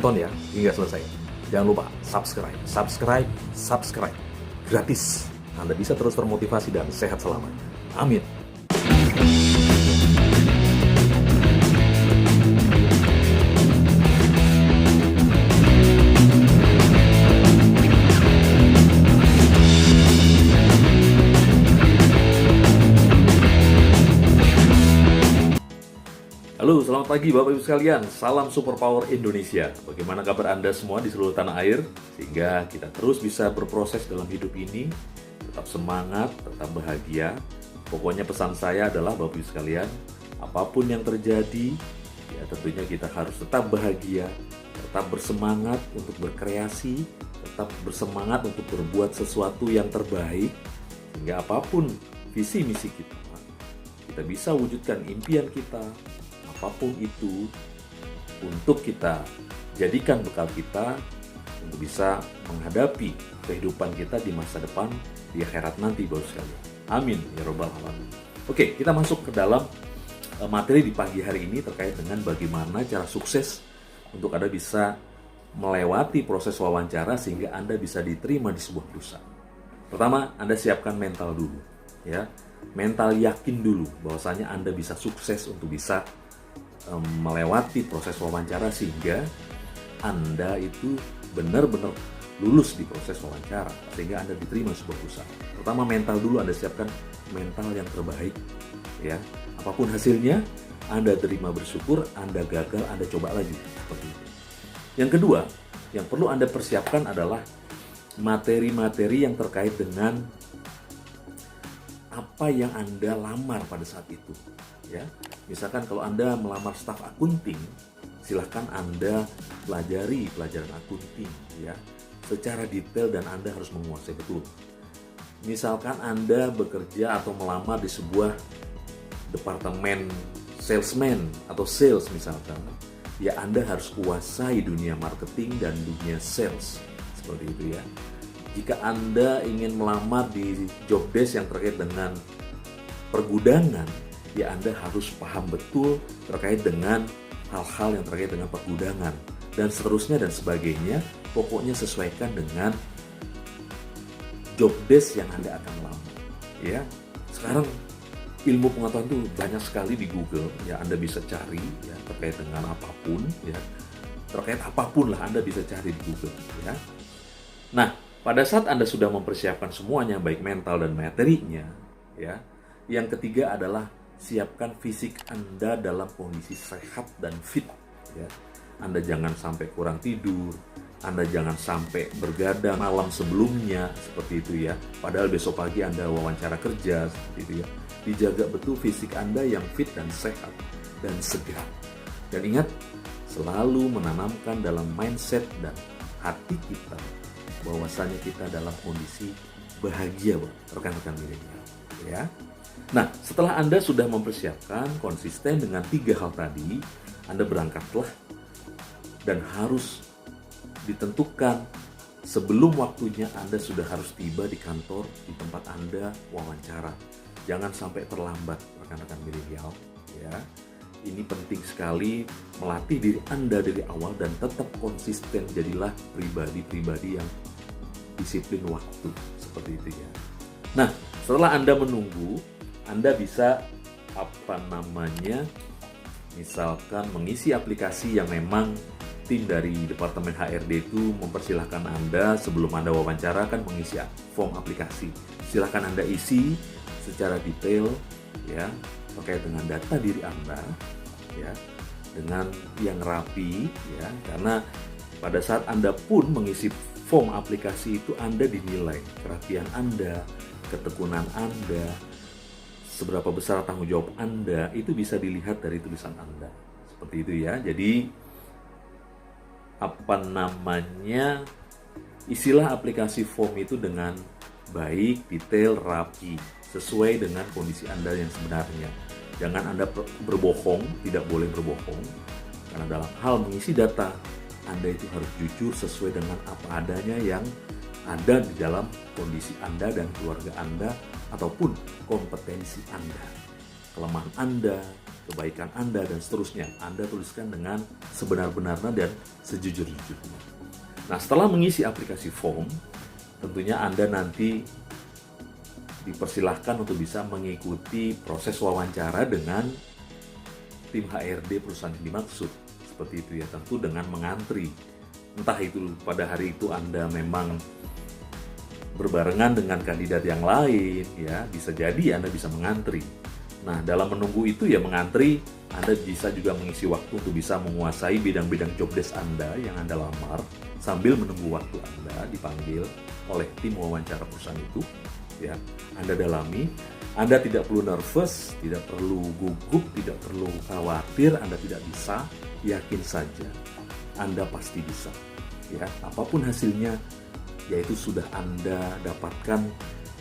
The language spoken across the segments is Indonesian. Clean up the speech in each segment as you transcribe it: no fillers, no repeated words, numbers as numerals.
tonton ya hingga selesai. Jangan lupa subscribe. Gratis. Anda bisa terus termotivasi dan sehat selamanya. Amin. Halo, selamat pagi Bapak Ibu sekalian. Salam Superpower Indonesia. Bagaimana kabar Anda semua di seluruh tanah air? Sehingga kita terus bisa berproses dalam hidup ini, tetap semangat, tetap bahagia. Pokoknya pesan saya adalah Bapak Ibu sekalian, apapun yang terjadi, ya tentunya kita harus tetap bahagia, tetap bersemangat untuk berkreasi, tetap bersemangat untuk berbuat sesuatu yang terbaik, sehingga apapun visi misi kita bisa wujudkan impian kita, apapun itu, untuk kita jadikan bekal kita untuk bisa menghadapi kehidupan kita di masa depan, di akhirat nanti, Bapak sekalian. Amin ya robbal alamin. Oke, kita masuk ke dalam materi di pagi hari ini terkait dengan bagaimana cara sukses untuk Anda bisa melewati proses wawancara sehingga Anda bisa diterima di sebuah perusahaan. Pertama, Anda siapkan mental dulu, ya. Mental yakin dulu bahwasanya Anda bisa sukses untuk bisa melewati proses wawancara sehingga Anda itu benar-benar lulus di proses wawancara sehingga Anda diterima sebuah perusahaan. Pertama, mental dulu Anda siapkan mental yang terbaik, ya. Apapun hasilnya, Anda terima bersyukur, Anda gagal, Anda coba lagi seperti itu. Yang kedua, yang perlu Anda persiapkan adalah materi-materi yang terkait dengan apa yang Anda lamar pada saat itu, ya. Misalkan kalau Anda melamar staf akunting, silahkan Anda pelajari pelajaran akunting, ya, secara detail dan Anda harus menguasai betul. Misalkan Anda bekerja atau melamar di sebuah departemen salesman atau sales misalkan, ya Anda harus kuasai dunia marketing dan dunia sales, seperti itu ya. Jika Anda ingin melamar di job desk yang terkait dengan pergudangan, ya Anda harus paham betul terkait dengan hal-hal yang terkait dengan pergudangan dan seterusnya dan sebagainya. Pokoknya sesuaikan dengan job desk yang Anda akan lamar, ya. Sekarang ilmu pengetahuan itu banyak sekali di Google, ya. Anda bisa cari ya terkait dengan apapun, ya. Terkait apapun lah Anda bisa cari di Google, ya. Nah, pada saat Anda sudah mempersiapkan semuanya baik mental dan materinya, ya. Yang ketiga adalah siapkan fisik Anda dalam kondisi sehat dan fit, ya. Anda jangan sampai kurang tidur, Anda jangan sampai bergadang malam sebelumnya seperti itu ya. Padahal besok pagi Anda wawancara kerja seperti itu ya. Dijaga betul fisik Anda yang fit dan sehat dan segar. Dan ingat, selalu menanamkan dalam mindset dan hati kita bahwasanya kita dalam kondisi bahagia, rekan-rekan milenial, ya. Nah, setelah Anda sudah mempersiapkan konsisten dengan 3 hal tadi, Anda berangkatlah dan harus ditentukan sebelum waktunya Anda sudah harus tiba di kantor, di tempat Anda wawancara. Jangan sampai terlambat, rekan-rekan milenial, ya. Ini penting sekali melatih diri Anda dari awal dan tetap konsisten. Jadilah pribadi-pribadi yang disiplin waktu, seperti itu ya. Nah, setelah Anda menunggu, Anda bisa misalkan mengisi aplikasi yang memang tim dari Departemen HRD itu mempersilahkan Anda sebelum Anda wawancara kan mengisi form aplikasi. Silahkan Anda isi secara detail, ya, terkait dengan data diri Anda, ya, dengan yang rapi, ya, karena pada saat Anda pun mengisi form aplikasi itu Anda dinilai kerapian Anda, ketekunan Anda, seberapa besar tanggung jawab Anda, itu bisa dilihat dari tulisan Anda. Seperti itu ya. Jadi isilah aplikasi form itu dengan baik, detail, rapi, sesuai dengan kondisi Anda yang sebenarnya. Jangan Anda berbohong, tidak boleh berbohong. Karena dalam hal mengisi data, Anda itu harus jujur sesuai dengan apa adanya yang ada di dalam kondisi Anda dan keluarga Anda ataupun kompetensi Anda. Kelemahan Anda, kebaikan Anda, dan seterusnya. Anda tuliskan dengan sebenar-benarnya dan sejujur-jujurnya. Nah, setelah mengisi aplikasi form, tentunya Anda nanti dipersilahkan untuk bisa mengikuti proses wawancara dengan tim HRD perusahaan yang dimaksud. Seperti itu ya, tentu dengan mengantri. Entah itu pada hari itu Anda memang berbarengan dengan kandidat yang lain, ya bisa jadi Anda bisa mengantri. Nah, dalam menunggu itu ya mengantri, Anda bisa juga mengisi waktu untuk bisa menguasai bidang-bidang job desk Anda yang Anda lamar sambil menunggu waktu Anda dipanggil oleh tim wawancara perusahaan itu. Ya, Anda dalami. Anda tidak perlu nervous, tidak perlu gugup, tidak perlu khawatir Anda tidak bisa. Yakin saja, Anda pasti bisa. Ya, apapun hasilnya, yaitu sudah Anda dapatkan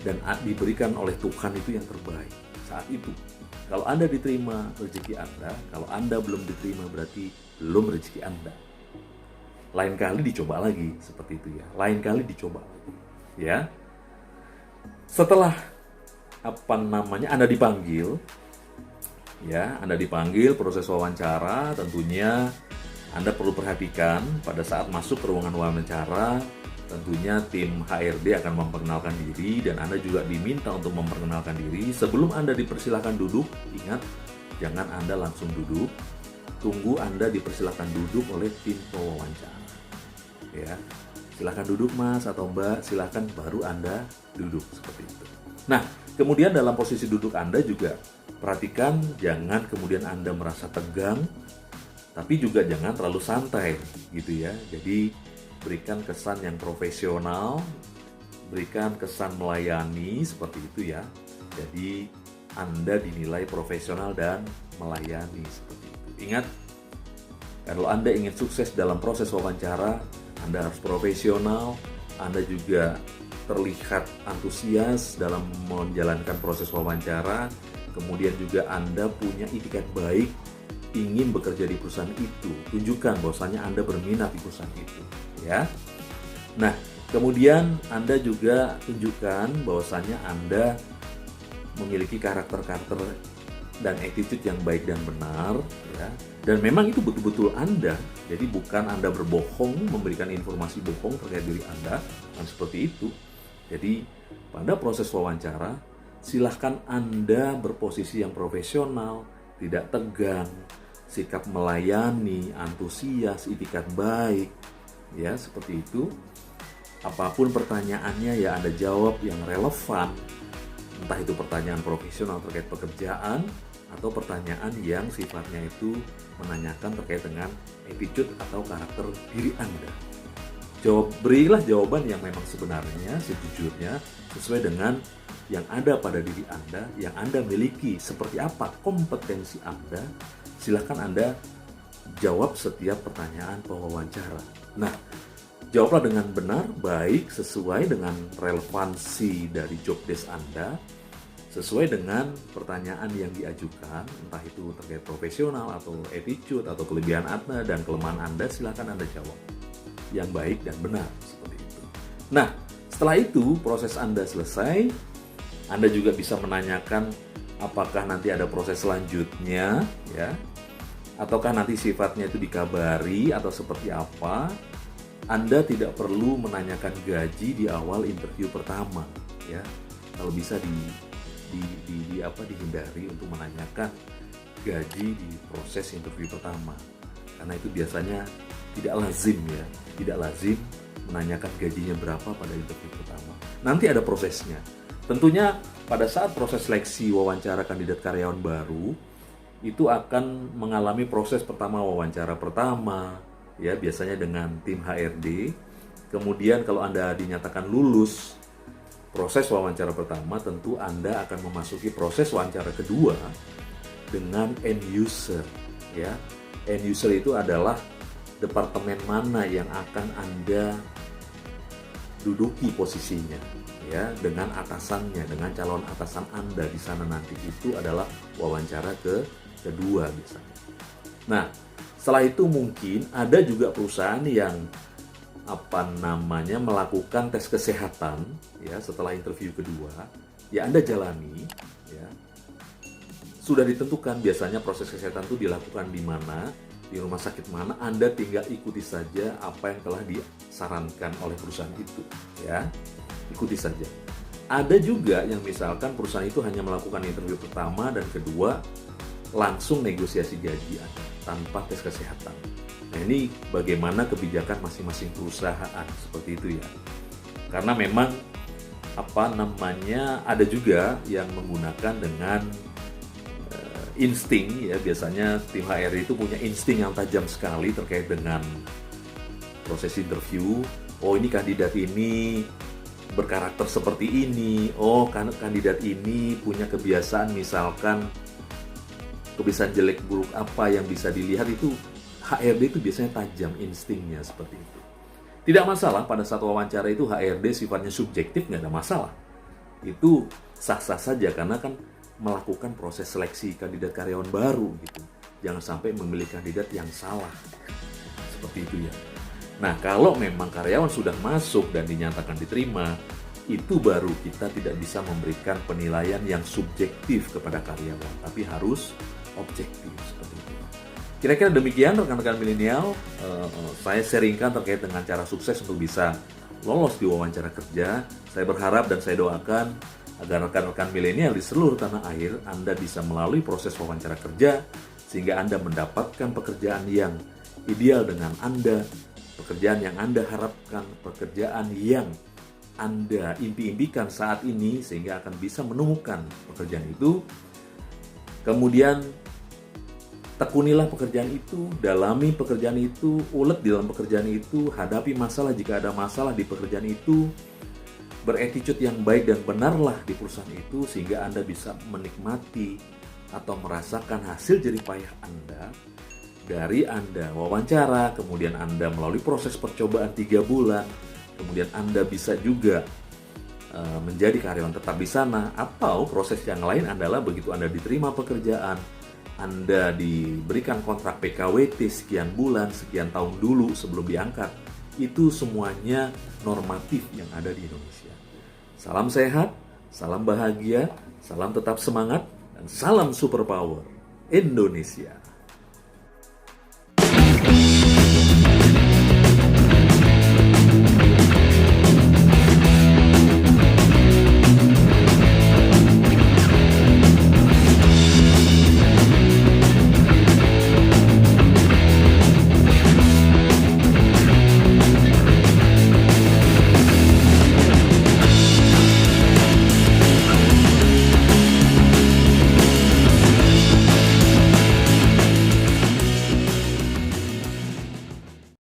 dan diberikan oleh Tuhan itu yang terbaik saat itu. Kalau Anda diterima, rezeki Anda. Kalau Anda belum diterima, berarti belum rezeki Anda. Lain kali dicoba lagi, seperti itu ya. Lain kali dicoba lagi, ya. Setelah Anda dipanggil, ya, Anda dipanggil proses wawancara, tentunya Anda perlu perhatikan pada saat masuk ke ruangan wawancara, tentunya tim HRD akan memperkenalkan diri dan Anda juga diminta untuk memperkenalkan diri. Sebelum Anda dipersilakan duduk, ingat, jangan Anda langsung duduk. Tunggu Anda dipersilakan duduk oleh tim pewawancara. Ya, silakan duduk Mas atau Mbak, silakan baru Anda duduk seperti itu. Nah, kemudian dalam posisi duduk Anda juga perhatikan jangan kemudian Anda merasa tegang, tapi juga jangan terlalu santai gitu ya. Jadi berikan kesan yang profesional, berikan kesan melayani seperti itu ya. Jadi Anda dinilai profesional dan melayani seperti itu. Ingat, kalau Anda ingin sukses dalam proses wawancara, Anda harus profesional, Anda juga terlihat antusias dalam menjalankan proses wawancara, kemudian juga Anda punya itikat baik ingin bekerja di perusahaan itu. Tunjukkan bahwasanya Anda berminat di perusahaan itu, ya. Nah, kemudian Anda juga tunjukkan bahwasanya Anda memiliki karakter-karakter dan attitude yang baik dan benar, ya. Dan memang itu betul-betul Anda. Jadi bukan Anda berbohong, memberikan informasi bohong terkait diri Anda, dan seperti itu. Jadi pada proses wawancara, silahkan Anda berposisi yang profesional, tidak tegang, sikap melayani, antusias, itikat baik, ya seperti itu. Apapun pertanyaannya ya Anda jawab yang relevan, entah itu pertanyaan profesional terkait pekerjaan atau pertanyaan yang sifatnya itu menanyakan terkait dengan attitude atau karakter diri Anda. Berilah jawaban yang memang sebenarnya, sejujurnya, sesuai dengan yang ada pada diri Anda, yang Anda miliki, seperti apa kompetensi Anda. Silakan Anda jawab setiap pertanyaan pewawancara. Nah, jawablah dengan benar, baik, sesuai dengan relevansi dari job desk Anda, sesuai dengan pertanyaan yang diajukan, entah itu terkait profesional atau attitude atau kelebihan Anda dan kelemahan Anda, silakan Anda jawab yang baik dan benar seperti itu. Nah, setelah itu proses Anda selesai, Anda juga bisa menanyakan apakah nanti ada proses selanjutnya, ya, ataukah nanti sifatnya itu dikabari atau seperti apa. Anda tidak perlu menanyakan gaji di awal interview pertama, ya. Kalau bisa dihindari untuk menanyakan gaji di proses interview pertama, karena itu biasanya tidak lazim ya, tidak lazim menanyakan gajinya berapa pada interview pertama. Nanti ada prosesnya. Tentunya pada saat proses seleksi wawancara kandidat karyawan baru, itu akan mengalami proses pertama wawancara pertama, ya biasanya dengan tim HRD. Kemudian kalau Anda dinyatakan lulus proses wawancara pertama, tentu Anda akan memasuki proses wawancara kedua dengan end user, ya. End user itu adalah departemen mana yang akan Anda duduki posisinya, ya, dengan atasannya, dengan calon atasan Anda di sana nanti. Itu adalah wawancara kedua biasanya. Nah, setelah itu mungkin ada juga perusahaan yang melakukan tes kesehatan, ya, setelah interview kedua, ya Anda jalani, ya. sudah ditentukan biasanya proses kesehatan itu dilakukan di mana, di rumah sakit mana, Anda tinggal ikuti saja apa yang telah disarankan oleh perusahaan itu, ya. Ikuti saja. Ada juga yang misalkan perusahaan itu hanya melakukan interview pertama dan kedua langsung negosiasi gaji Anda tanpa tes kesehatan. Nah, ini bagaimana kebijakan masing-masing perusahaan seperti itu ya. Karena memang ada juga yang menggunakan dengan insting ya, biasanya tim HRD itu punya insting yang tajam sekali terkait dengan proses interview. Oh, ini kandidat ini berkarakter seperti ini. Oh, karena kandidat ini punya kebiasaan, misalkan kebiasaan jelek buruk apa yang bisa dilihat, itu HRD itu biasanya tajam instingnya seperti itu. Tidak masalah pada saat wawancara itu HRD sifatnya subjektif, nggak ada masalah. Itu sah-sah saja karena kan melakukan proses seleksi kandidat karyawan baru gitu. Jangan sampai memilih kandidat yang salah. Seperti itu ya. Nah, kalau memang karyawan sudah masuk dan dinyatakan diterima, itu baru kita tidak bisa memberikan penilaian yang subjektif kepada karyawan, tapi harus objektif seperti itu. Kira-kira demikian rekan-rekan milenial, saya sharingkan terkait dengan cara sukses untuk bisa lolos di wawancara kerja. Saya berharap dan saya doakan agar rekan-rekan milenial di seluruh tanah air Anda bisa melalui proses wawancara kerja sehingga Anda mendapatkan pekerjaan yang ideal dengan Anda, pekerjaan yang Anda harapkan, pekerjaan yang Anda impi-impikan saat ini, sehingga akan bisa menemukan pekerjaan itu. Kemudian tekunilah pekerjaan itu, dalami pekerjaan itu, ulet di dalam pekerjaan itu, hadapi masalah jika ada masalah di pekerjaan itu, berattitude yang baik dan benarlah di perusahaan itu, sehingga Anda bisa menikmati atau merasakan hasil jerih payah Anda dari Anda wawancara, kemudian Anda melalui proses percobaan 3 bulan, kemudian Anda bisa juga menjadi karyawan tetap di sana, atau proses yang lain adalah begitu Anda diterima pekerjaan, Anda diberikan kontrak PKWT sekian bulan, sekian tahun dulu sebelum diangkat. Itu semuanya normatif yang ada di Indonesia. Salam sehat, salam bahagia, salam tetap semangat, dan salam superpower Indonesia.